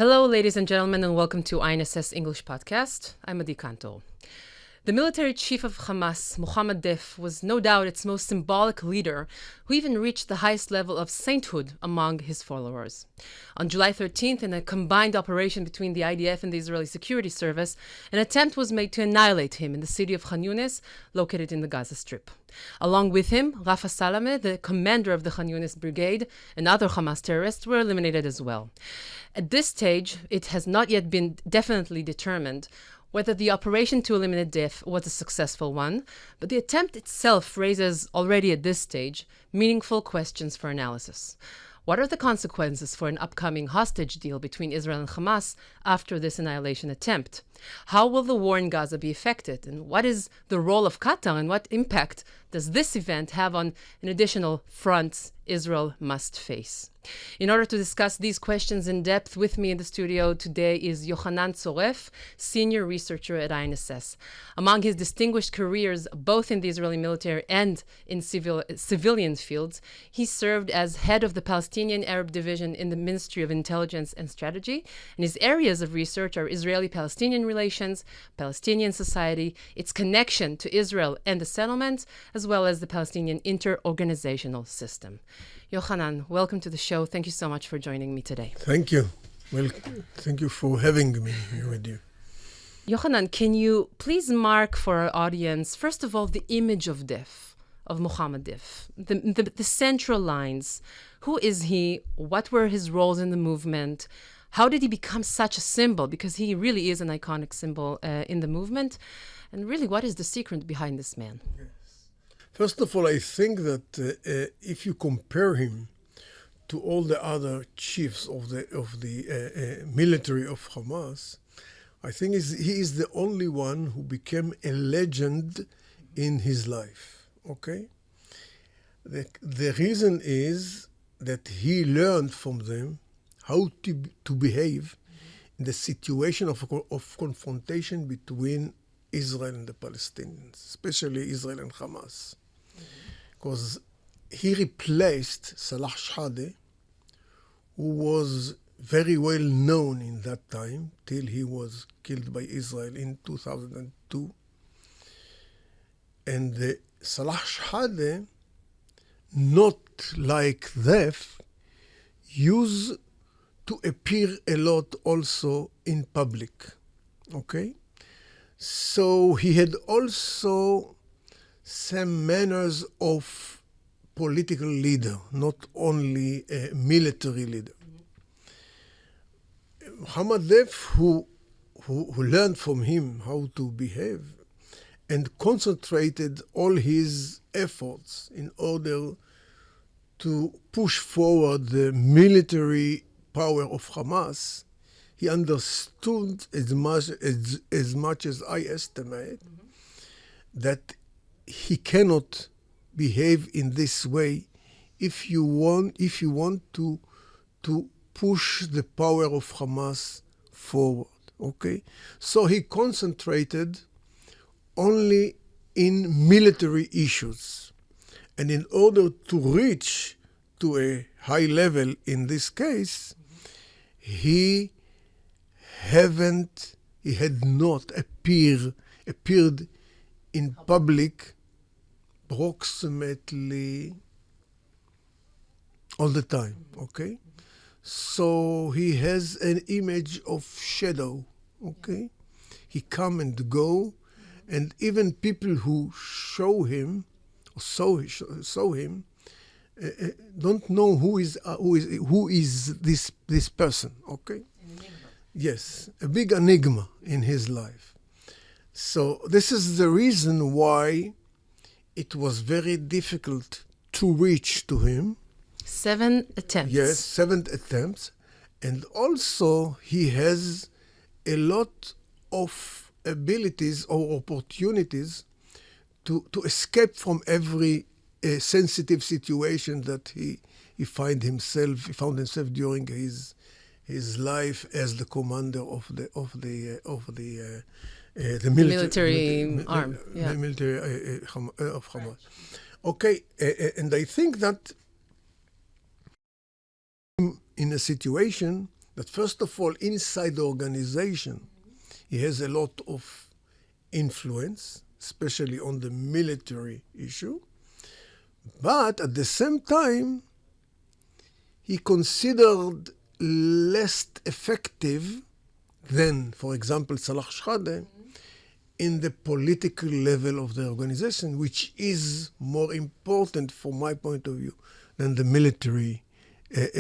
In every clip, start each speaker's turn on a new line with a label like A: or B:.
A: Hello, ladies and gentlemen, and welcome to INSS English Podcast. I'm Adi Kantor. The military chief of Hamas, Mohammed Deif, was no doubt its most symbolic leader, who even reached the highest level of sainthood among his followers. On July 13th, in a combined operation between the IDF and the Israeli Security Service, an attempt was made to annihilate him in the city of Khan Yunis, located in the Gaza Strip. Along with him, Rafa Salameh, the commander of the Khan Yunis brigade, and other Hamas terrorists were eliminated as well. At this stage, it has not yet been definitely determined whether the operation to eliminate Deif was a successful one, but the attempt itself raises, already at this stage, meaningful questions for analysis. What are the consequences for an upcoming hostage deal between Israel and Hamas after this annihilation attempt? How will the war in Gaza be affected? And what is the role of Qatar, and what impact does this event have on an additional fronts Israel must face? In order to discuss these questions in depth, with me in the studio today is Yohanan Tzoreff, senior researcher at INSS. Among his distinguished careers, both in the Israeli military and in civilian fields, he served as head of the Palestinian-Arab Division in the Ministry of Intelligence and Strategy, and his areas of research are Israeli-Palestinian relations, Palestinian society, its connection to Israel and the settlements, as well as the Palestinian inter-organizational system. Yohanan, welcome to the show. Thank you so much for joining me today.
B: Thank you. Well, thank you for having me here with you.
A: Yohanan, can you please mark for our audience, first of all, the image of Deif, of Muhammad Deif, the central lines. Who is he? What were his roles in the movement? How did he become such a symbol? Because he really is an iconic symbol in the movement. And really, what is the secret behind this man?
B: Yes. First of all, I think that if you compare him to all the other chiefs of the military of Hamas, I think he is the only one who became a legend in his life. Okay, the reason is that he learned from them how to behave in the situation of confrontation between Israel and the Palestinians, especially Israel and Hamas. Because he replaced Salah Shehadeh, who was very well known in that time, till he was killed by Israel in 2002. And Salah Shehadeh, not like Deif, used to appear a lot also in public. Okay? So he had also some manners of political leader, not only a military leader. Muhammad Deif, who learned from him how to behave and concentrated all his efforts in order to push forward the military power of Hamas, he understood as much as I estimate that he cannot behave in this way if you want to push the power of Hamas forward. Okay, so he concentrated only in military issues, and in order to reach to a high level in this case, he had not appeared in public approximately all the time, okay? So he has an image of shadow, okay? He come and go, and even people who saw him don't know who is this person, okay? Yes, a big enigma in his life. So this is the reason why it was very difficult to reach to him.
A: 7 attempts.
B: Yes, 7 attempts. And also he has a lot of abilities or opportunities to escape from every sensitive situation that he found himself during his life as the commander of the military arm, military of Hamas. Okay, and I think that in a situation that first of all, inside the organization, he has a lot of influence, especially on the military issue. But at the same time, he considered less effective than, for example, Salah Shehadeh, in the political level of the organization, which is more important from my point of view than the military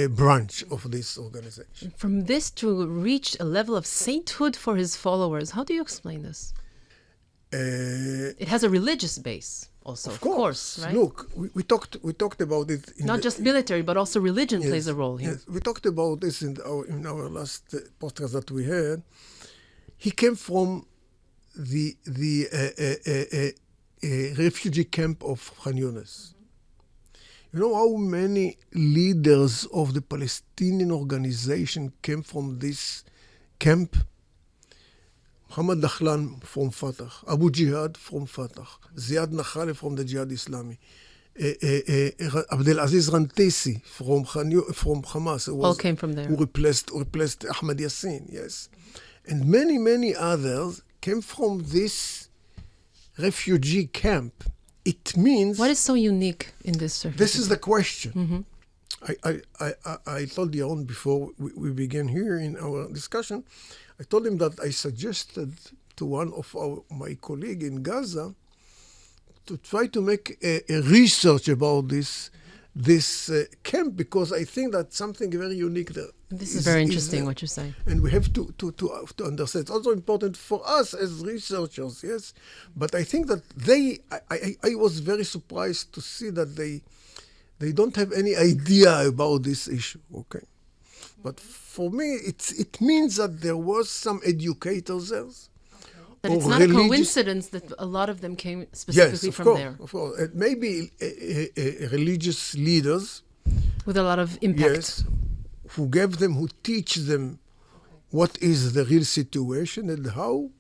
B: branch of this organization.
A: From this to reach a level of sainthood for his followers, how do you explain this? It has a religious base also, of course, right?
B: Look, we talked about it.
A: Not just military, but also religion plays a role here.
B: Yes, we talked about this in our last podcast that we had. He came from the refugee camp of Khan Yunis. You know how many leaders of the Palestinian organization came from this camp? Muhammad Deif from Fatah, Abu Jihad from Fatah, Ziad Nakhale from the Jihad Islami, Abdelaziz Rantisi from Hamas,
A: All came from there.
B: Who replaced Ahmed Yassin, yes. And many others came from this refugee camp. It means...
A: What is so unique in this refugee?
B: This is the question. I told Yaron before we began here in our discussion, I told him that I suggested to one of my colleagues in Gaza to try to make a research about this camp, because I think that something very unique there.
A: This is very interesting what you're saying.
B: And we have to understand. It's also important for us as researchers, yes. But I think that I was very surprised to see that they don't have any idea about this issue, okay? But for me, it means that there was some educators there.
A: But it's not a coincidence that a lot of them came specifically from there.
B: Of course. And maybe religious leaders.
A: With a lot of impact.
B: Yes, who teach them what is the real situation and how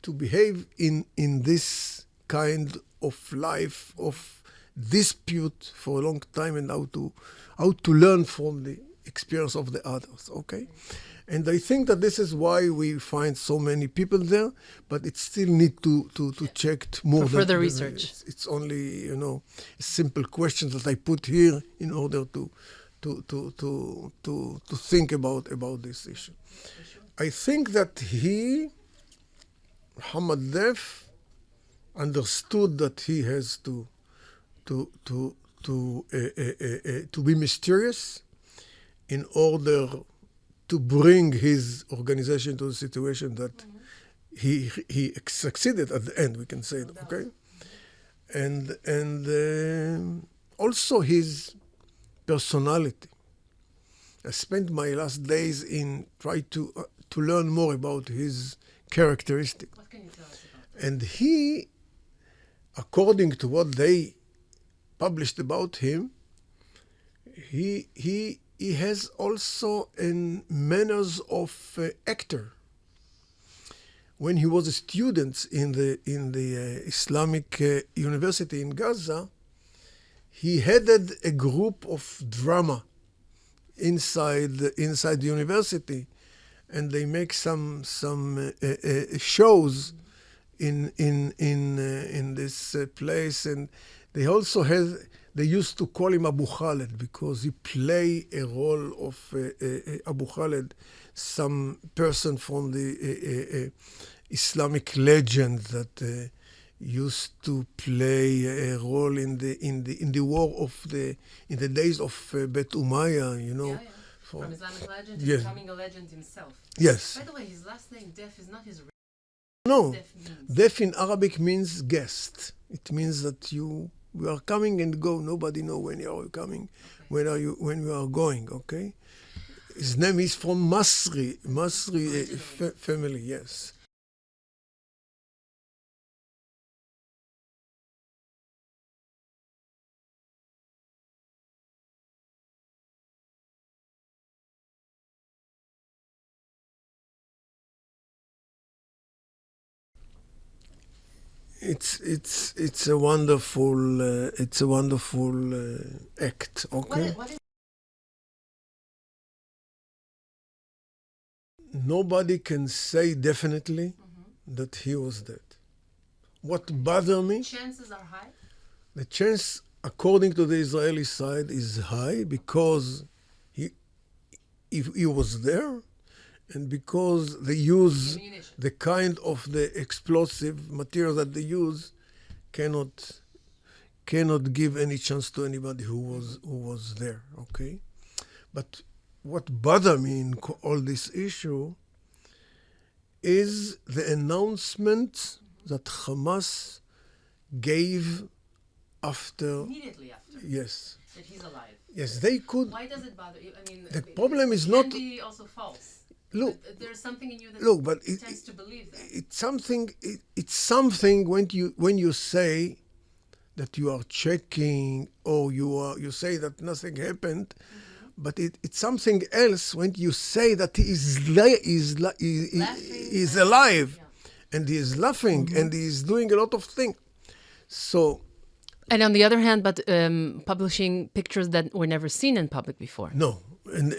B: to behave in this kind of life of dispute for a long time, and how to learn from the experience of the others, okay? And I think that this is why we find so many people there, but it still need to check more.
A: For further research.
B: It's only, a simple question that I put here in order to think about this issue. I think that Muhammad Deif, understood that he has to be mysterious in order to bring his organization to the situation that he succeeded at the end, we can say, okay? And also his personality. I spent my last days in trying to learn more about his characteristics.
A: What can you tell us about
B: And he, according to what they published about him, he has also manners of actor. When he was a student in the Islamic University in Gaza, he headed a group of drama inside the university, and they make some shows in this place, and they also they used to call him Abu Khaled because he played a role of Abu Khaled, some person from the Islamic legend that used to play a role in the war of in the days of Bet Umayyah,
A: From Islamic legend,
B: yes.
A: Becoming a legend himself.
B: Yes.
A: By the way, his last name, Deif, is not his real
B: No.
A: name.
B: Deif in Arabic means guest. It means that you are coming and go. Nobody know when you are coming, when you are going. Okay. His name is from Masri family. Yes. It's a wonderful act. Okay.
A: What is
B: nobody can say definitely that he was dead. What bothered me,
A: Chances are high.
B: the chance, according to the Israeli side, is high because he was there, and because they use the kind of the explosive material that they use cannot give any chance to anybody who was there. Okay, but what bothered me in all this issue is the announcement that Hamas gave
A: Immediately after.
B: Yes.
A: That he's alive.
B: Yes, they could.
A: Why does it bother you? I mean,
B: The problem is
A: it
B: not.
A: can be also false.
B: Look,
A: There's something in you that
B: but
A: tends to believe that.
B: it's something when you say that you are checking or you say that nothing happened, but it's something else when you say that he is alive, and he is laughing, and he is doing a lot of things. So.
A: And on the other hand, but publishing pictures that were never seen in public before.
B: No, and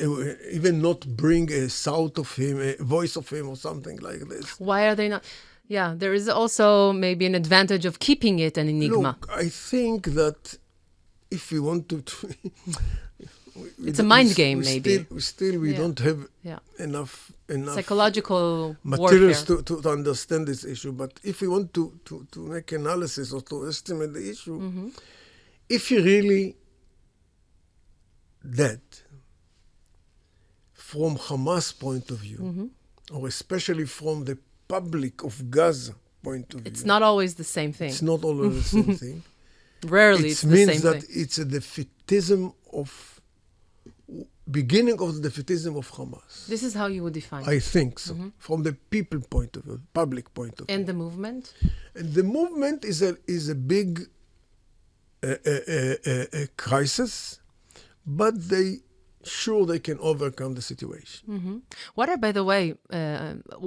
B: even not bring a sound of him, a voice of him or something like this.
A: Why are they not? Yeah, there is also maybe an advantage of keeping it an enigma.
B: Look, I think that if we want to...
A: It's a mind game, maybe.
B: We don't have enough
A: psychological
B: materials
A: warfare
B: to understand this issue. But if we want to make analysis or to estimate the issue, if he really dead, from Hamas point of view, or especially from the public of Gaza point of view,
A: it's not always the same thing.
B: It's not always the same thing.
A: Rarely it's the same thing.
B: It means that it's a defeatism beginning of the defeatism of Hamas.
A: This is how you would define it.
B: I think so, from the people point of view, public point of view.
A: And the movement?
B: And the movement is a big crisis, but they can overcome the situation.
A: What are, by the way,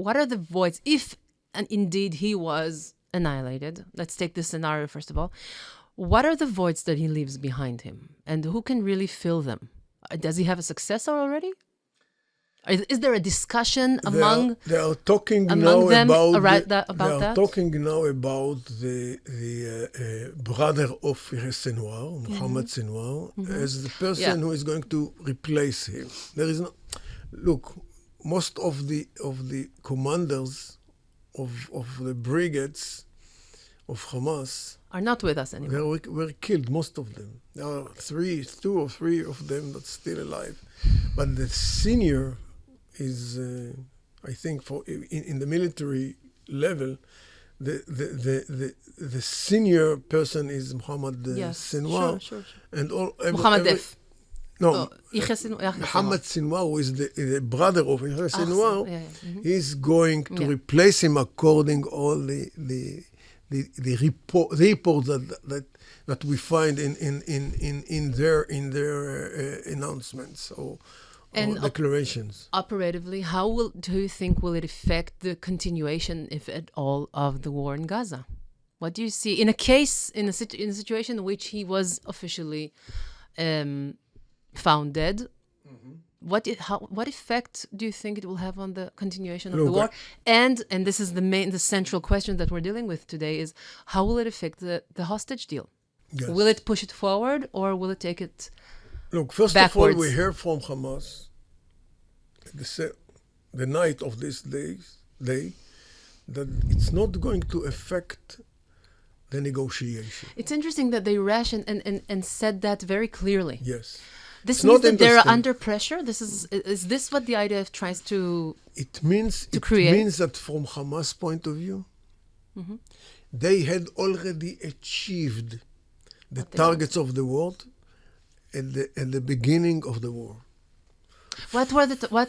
A: what are the voids, if and indeed he was annihilated? Let's take this scenario first of all. What are the voids that he leaves behind him? And who can really fill them? Does he have a successor already? Is there a discussion among
B: they are talking
A: among
B: now
A: them
B: about
A: that?
B: They are talking now about the brother of Senwar, Muhammad Senwar, as the person who is going to replace him. There is no look. Most of the commanders of the brigades of Hamas
A: are not with us anymore.
B: They were killed, most of them. There are two or three of them that's still alive. But the senior is, I think, in the military level, the senior person is Muhammad Senwar.
A: Sure.
B: And
A: Muhammad Deif.
B: No, Muhammad Senwar, who is the brother of Yahya Senwar, he's going to replace him according all the reports that we find in their announcements or declarations.
A: Operatively, how do you think will it affect the continuation, if at all, of the war in Gaza? What do you see in a case in a situation in which he was officially found dead? What effect do you think it will have on the continuation of the war? And this is the central question that we're dealing with today is how will it affect the hostage deal?
B: Yes.
A: Will it push it forward or will it take it
B: Look, first
A: backwards?
B: of all, we hear from Hamas the night of this day that it's not going to affect the negotiation.
A: It's interesting that they rationed and said that very clearly.
B: Yes.
A: This means that they're under pressure? Is this what the IDF tries to create?
B: It means that from Hamas' point of view, they had already achieved the targets of the war at the beginning of the war.
A: What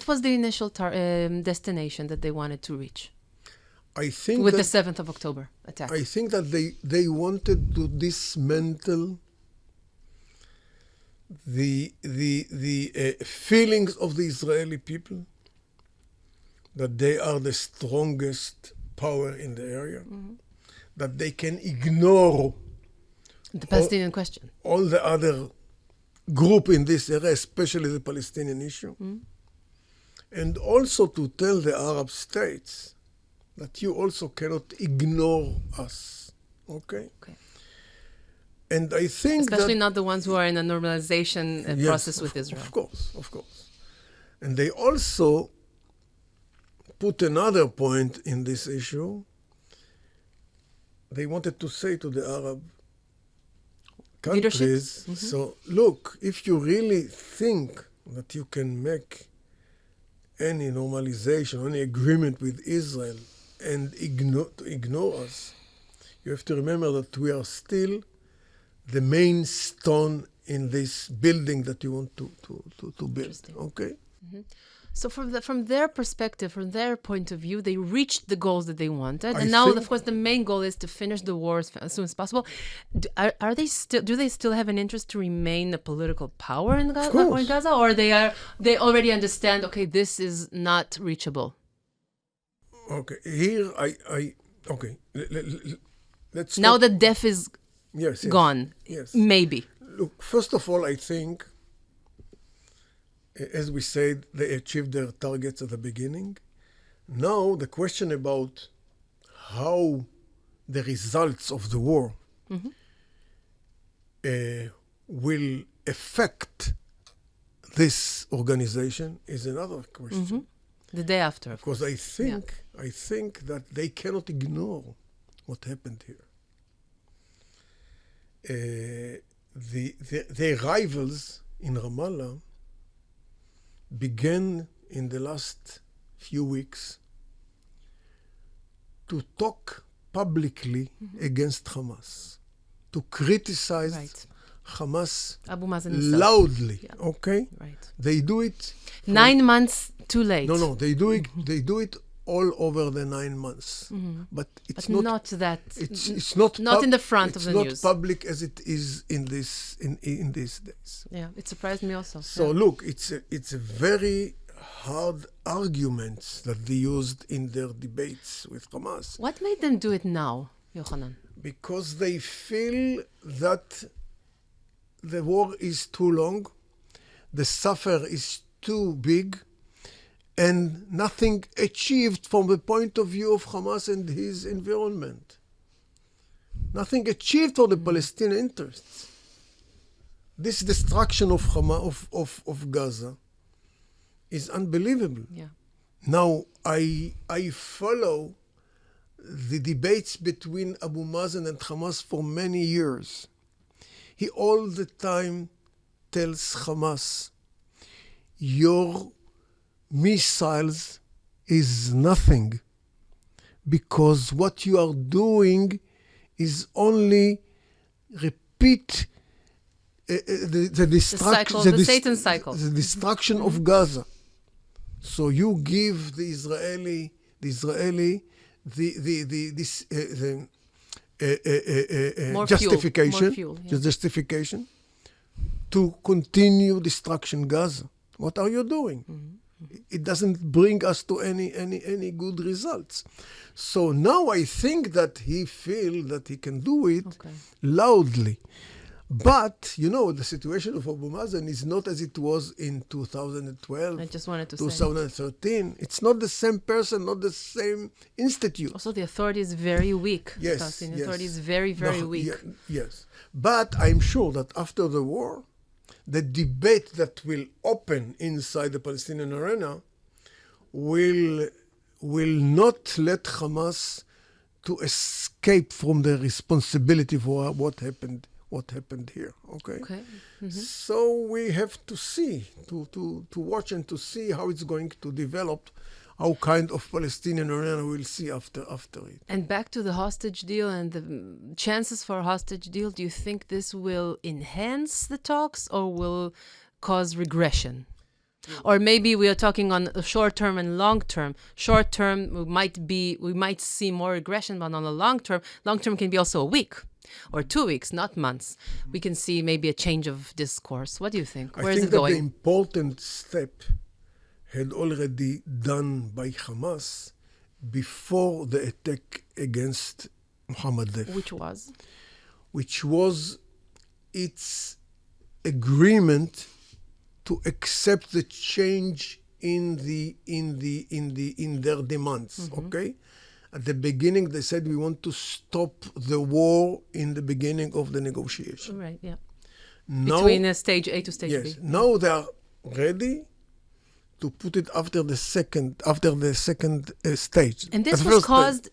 A: was the initial destination that they wanted to reach?
B: I think
A: with the 7th of October attack.
B: I think that they wanted to dismantle the feelings of the Israeli people that they are the strongest power in the area, that they can ignore
A: the Palestinian question,
B: all the other group in this area, especially the Palestinian issue, and also to tell the Arab states that you also cannot ignore us. Okay? And I think
A: especially not the ones who are in a normalization process with Israel.
B: Of course. And they also put another point in this issue. They wanted to say to the Arab countries, so look, if you really think that you can make any normalization, any agreement with Israel and ignore us, you have to remember that we are still the main stone in this building that you want to build. Okay?
A: So from their perspective, from their point of view, they reached the goals that they wanted, and now, of course, the main goal is to finish the war as soon as possible. Do they still have an interest to remain a political power in Gaza, or they already understand? Okay, this is not reachable.
B: Okay, here let's
A: now that Deif is gone.
B: Yes.
A: Maybe.
B: Look, first of all, I think, as we said, they achieved their targets at the beginning. Now, the question about how the results of the war will affect this organization is another question.
A: The day after, of
B: course. I think that they cannot ignore what happened here. The rivals in Ramallah began in the last few weeks to talk publicly against Hamas, to criticize Hamas loudly. Yeah. Okay?
A: Right.
B: They do it
A: 9 months too late.
B: No, they do it all over the 9 months. But it's not
A: that.
B: It's not
A: in the front of the news.
B: It's not public as it is in these days.
A: Yeah, it surprised me also.
B: So look, it's a very hard arguments that they used in their debates with Hamas.
A: What made them do it now, Yohanan?
B: Because they feel that the war is too long, the suffer is too big, and nothing achieved from the point of view of Hamas and his environment. Nothing achieved for the Palestinian interests. This destruction of Hamas, of Gaza is unbelievable.
A: Yeah.
B: Now, I follow the debates between Abu Mazen and Hamas for many years. He all the time tells Hamas, your missiles is nothing, because what you are doing is only repeat the destruction,
A: the Satan cycle,
B: the destruction of Gaza. So you give the Israeli justification to continue destruction Gaza. What are you doing? It doesn't bring us to any good results. So now I think that he feels that he can do it loudly. But, the situation of Abu Mazen is not as it was in 2012,
A: I just wanted to
B: 2013. Say. It's not the same person, not the same institute.
A: Also, the authority is very weak.
B: Yes,
A: the Palestinian authority is very, very weak.
B: Yes. But I'm sure that after the war, the debate that will open inside the Palestinian arena will not let Hamas to escape from the responsibility for what happened here. Okay. So we have to see, to watch and to see how it's going to develop, how kind of Palestinian arena we'll see after it.
A: And back to the hostage deal and the chances for a hostage deal, do you think this will enhance the talks or will cause regression? Or maybe we are talking on a short term and long term. Short term, we might see more aggression, but on the long term can be also a week or 2 weeks, not months. We can see maybe a change of discourse. What do you think? Where is it going?
B: I think that the important step had already done by Hamas before the attack against Muhammad Deif. Which was its agreement to accept the change in their demands. Okay, at the beginning they said we want to stop the war in the beginning of the negotiation.
A: Right. Yeah.
B: Now,
A: Between stage A to stage B.
B: yes. Now they are ready to put it after the second stage.
A: And this
B: At
A: was
B: first,
A: caused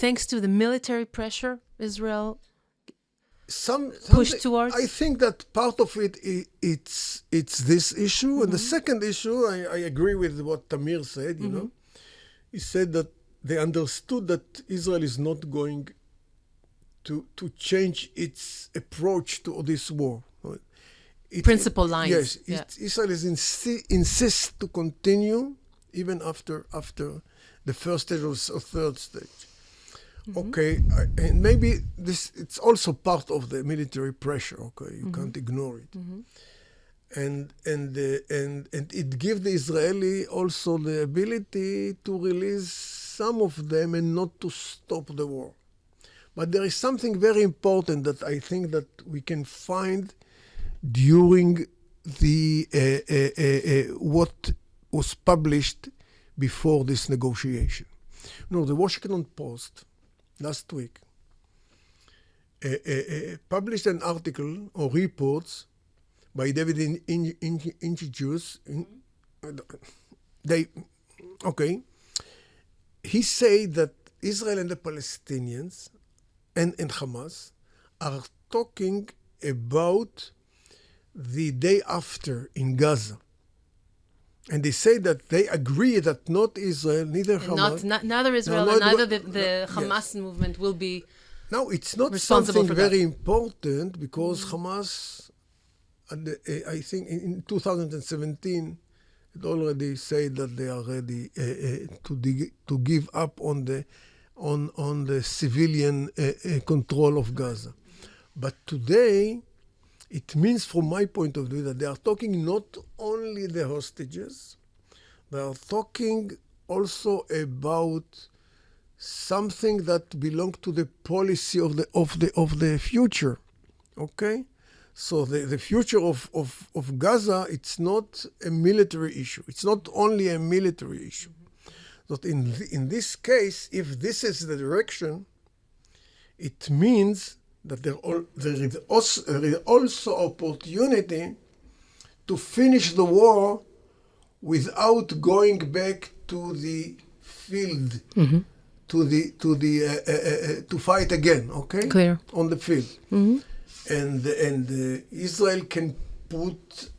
A: thanks to the military pressure Israel pushed
B: something-
A: towards?
B: I think that part of it's this issue, and the second issue, I agree with what Tamir said. You know, he said that they understood that Israel is not going to change its approach to this war.
A: Principal lines.
B: Yes,
A: Yeah.
B: Israel insists to continue even after the first stage or third stage. Okay, and maybe it's also part of the military pressure. Okay, you can't ignore it. And it gives the Israeli also the ability to release some of them and not to stop the war. But there is something very important that I think that we can find during the what was published before this negotiation. You know, the Washington Post last week published an article or reports by David Inchius. He said that Israel and the Palestinians and Hamas are talking about the day after in Gaza. And they say that they agree that not Israel, neither Hamas.
A: Neither Israel
B: No,
A: and
B: not-
A: neither the
B: yes.
A: Hamas movement will be.
B: Now, it's not
A: Responsible
B: something
A: for that.
B: very important because Hamas, I think in 2017, it already said that they are ready to give up on the civilian control of Gaza. But today, it means, from my point of view, that they are talking not only the hostages, they are talking also about something that belongs to the policy of the future. Okay, so the future of Gaza, it's not a military issue. It's not only a military issue. But in this case, if this is the direction, it means that there is also opportunity to finish the war without going back to the field, to fight again. Okay,
A: Clear.
B: on the field, and Israel can put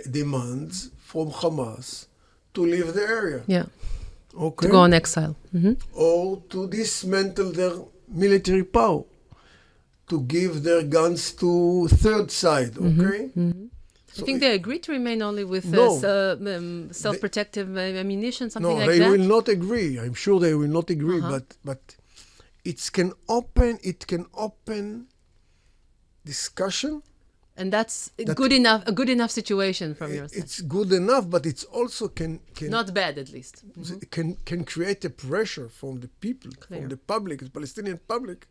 B: demands from Hamas to leave the area.
A: Yeah.
B: Okay,
A: To go on exile.
B: or to dismantle their military power, to give their guns to third side, okay?
A: I think they agreed to remain only with
B: No.
A: self-protective ammunition, something
B: No,
A: like
B: they
A: that.
B: will not agree. I'm sure they will not agree, but it can open discussion.
A: And that's a good enough situation from your side.
B: It's good enough, but it's also can
A: Not bad, at least.
B: can create a pressure from the people,
A: Clear.
B: from the public, the Palestinian public,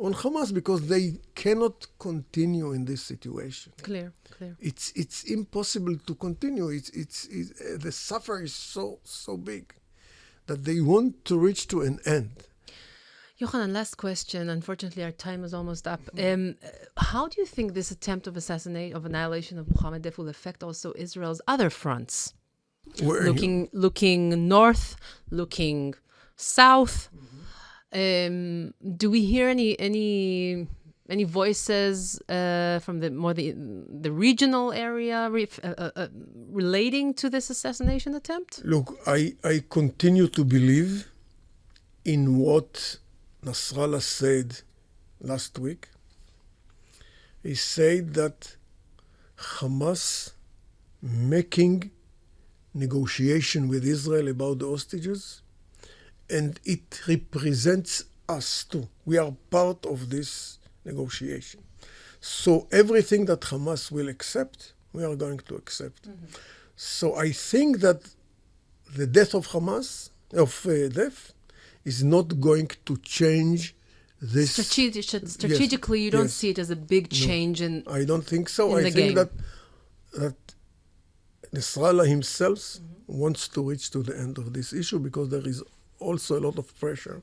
B: on Hamas, because they cannot continue in this situation.
A: Clear.
B: It's impossible to continue. It's the suffer is so big that they want to reach to an end.
A: Yohanan, last question. Unfortunately, our time is almost up. How do you think this attempt of annihilation of Muhammad Deif will affect also Israel's other fronts?
B: Where
A: Looking north, looking south. Do we hear any voices from the regional area relating to this assassination attempt?
B: Look, I continue to believe in what Nasrallah said last week. He said that Hamas making negotiation with Israel about the hostages, and it represents us too. We are part of this negotiation. So everything that Hamas will accept, we are going to accept. So I think that the death of Deif, is not going to change this.
A: Strategically, you don't see it as a big change in.
B: I don't think so.
A: in
B: I
A: the
B: think
A: game.
B: that Nasrallah himself wants to reach to the end of this issue because there is also a lot of pressure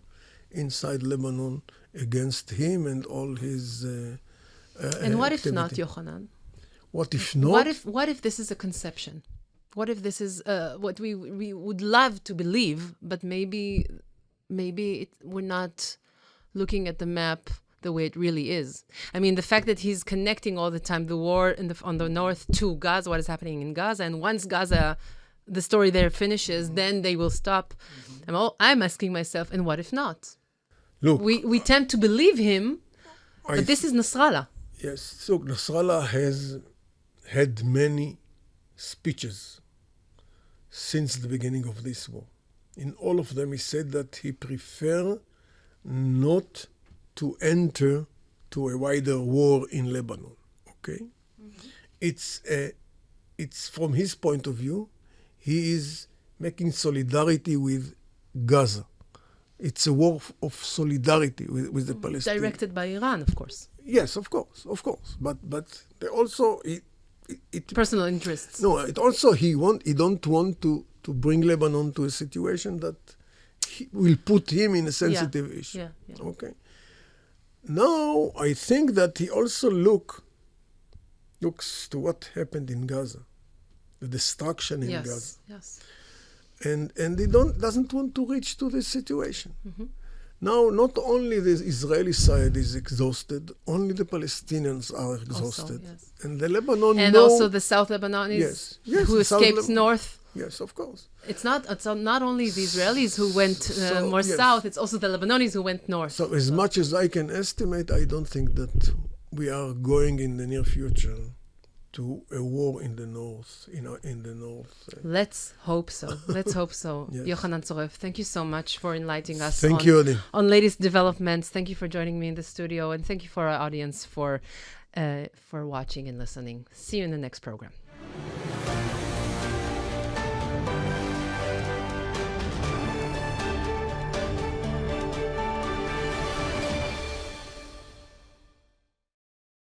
B: inside Lebanon against him and all his
A: and what
B: activity.
A: if not, Yohanan?
B: What if not?
A: What if this is a conception? What if this is what we would love to believe, but maybe we're not looking at the map the way it really is. I mean, the fact that he's connecting all the time the war on the north to Gaza, what is happening in Gaza, and once Gaza, the story there finishes, then they will stop. I'm asking myself, and what if not?
B: Look,
A: we tend to believe him, but this is Nasrallah.
B: Yes, so Nasrallah has had many speeches since the beginning of this war. In all of them, he said that he prefers not to enter to a wider war in Lebanon. Okay, it's from his point of view, he is making solidarity with Gaza. It's a war of solidarity with the Palestinians.
A: Directed by Iran, of course.
B: Yes, of course. But they also
A: personal interests.
B: No, it also he don't want to bring Lebanon to a situation that will put him in a sensitive issue.
A: Yeah.
B: Okay. Now I think that he also looks to what happened in Gaza, the destruction in Gaza.
A: Yes.
B: And he doesn't want to reach to this situation. Now, not only the Israeli side is exhausted, only the Palestinians are exhausted.
A: Also, yes.
B: And the Lebanon
A: also the South Lebanese who escaped north.
B: Yes, of course.
A: It's not only the Israelis who went south, it's also the Lebanese who went north.
B: So as much as I can estimate, I don't think that we are going in the near future to a war in the north, in the north.
A: Let's hope so. Let's hope so.
B: Yes.
A: Yohanan Tzoreff, thank you so much for enlightening us on latest developments. Thank you for joining me in the studio, and thank you for our audience for watching and listening. See you in the next program.